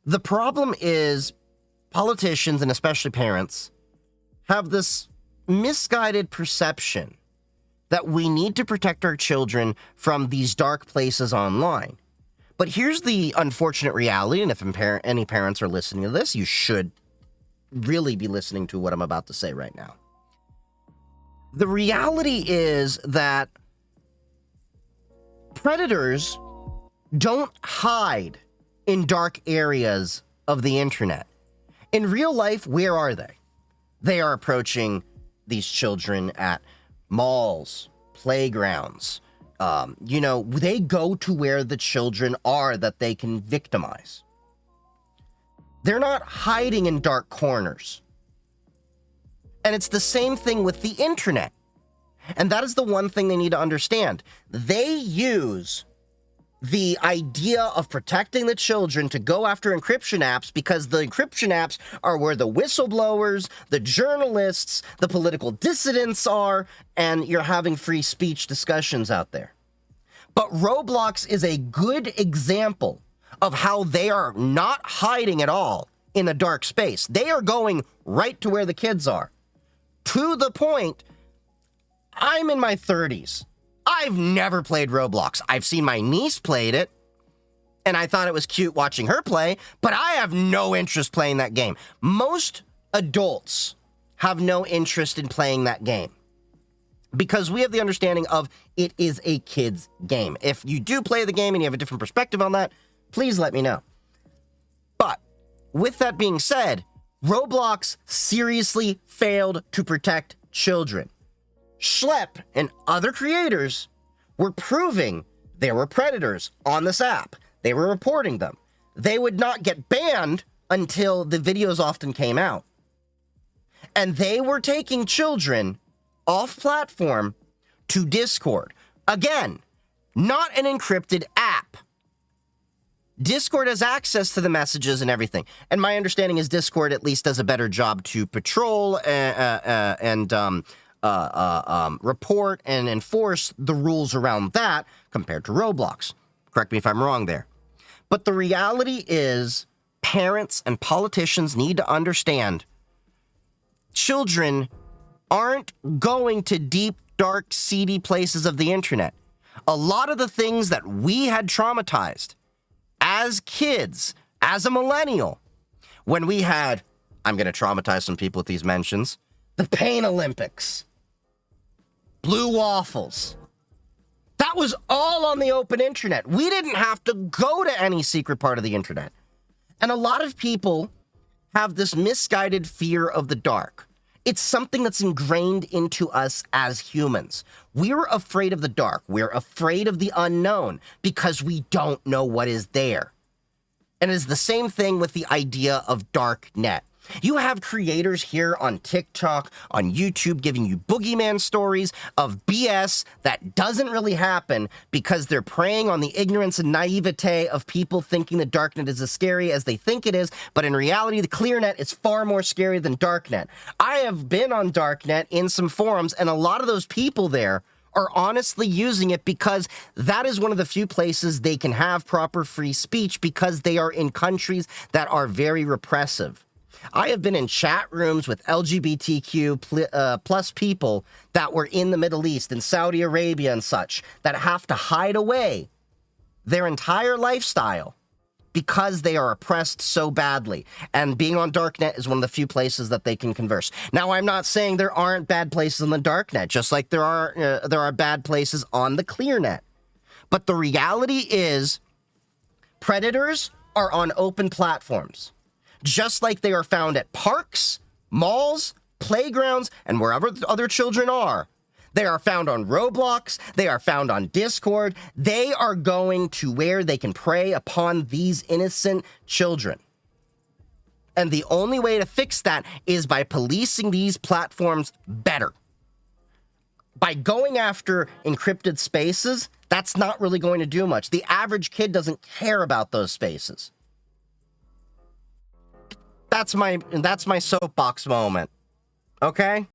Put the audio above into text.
The problem is politicians, and especially parents, have this misguided perception that we need to protect our children from these dark places online. But here's the unfortunate reality, and if any parents are listening to this, you should really be listening to what I'm about to say right now. The reality is that predators don't hide in dark areas of the internet. In real life, where are they? They are approaching these children at malls, playgrounds. They go to where the children are that they can victimize. They're not hiding in dark corners. And it's the same thing with the internet. And that is the one thing they need to understand. They use the idea of protecting the children to go after encryption apps because the encryption apps are where the whistleblowers, the journalists, the political dissidents are, and you're having free speech discussions out there. But Roblox is a good example of how they are not hiding at all in a dark space. They are going right to where the kids are. To the point, I'm in my 30s. I've never played Roblox. I've seen my niece played it, and I thought it was cute watching her play, but I have no interest playing that game. Most adults have no interest in playing that game because we have the understanding of it is a kid's game. If you do play the game and you have a different perspective on that, please let me know. But with that being said, Roblox seriously failed to protect children. Schlep and other creators were proving there were predators on this app. They were reporting them. They would not get banned until the videos often came out. And they were taking children off platform to Discord. Again, not an encrypted app. Discord has access to the messages and everything. And my understanding is Discord at least does a better job to patrol and report and enforce the rules around that compared to Roblox. Correct me if I'm wrong there. But the reality is parents and politicians need to understand children aren't going to deep, dark, seedy places of the internet. A lot of the things that we had traumatized as kids, as a millennial, when we had, I'm going to traumatize some people with these mentions, the Pain Olympics, blue waffles. That was all on the open internet. We didn't have to go to any secret part of the internet. And a lot of people have this misguided fear of the dark. It's something that's ingrained into us as humans. We're afraid of the dark. We're afraid of the unknown because we don't know what is there. And it's the same thing with the idea of dark net. You have creators here on TikTok, on YouTube, giving you boogeyman stories of BS that doesn't really happen because they're preying on the ignorance and naivete of people thinking the darknet is as scary as they think it is. But in reality, the clearnet is far more scary than darknet. I have been on darknet in some forums, and a lot of those people there are honestly using it because that is one of the few places they can have proper free speech because they are in countries that are very repressive. I have been in chat rooms with LGBTQ plus people that were in the Middle East, in Saudi Arabia and such, that have to hide away their entire lifestyle because they are oppressed so badly. And being on Darknet is one of the few places that they can converse. Now, I'm not saying there aren't bad places on the Darknet, just like there are bad places on the ClearNet. But the reality is predators are on open platforms. Just like they are found at parks, malls, playgrounds, and wherever other children are. They are found on Roblox. They are found on Discord. They are going to where they can prey upon these innocent children. And the only way to fix that is by policing these platforms better. By going after encrypted spaces, that's not really going to do much. The average kid doesn't care about those spaces. That's my soapbox moment. Okay?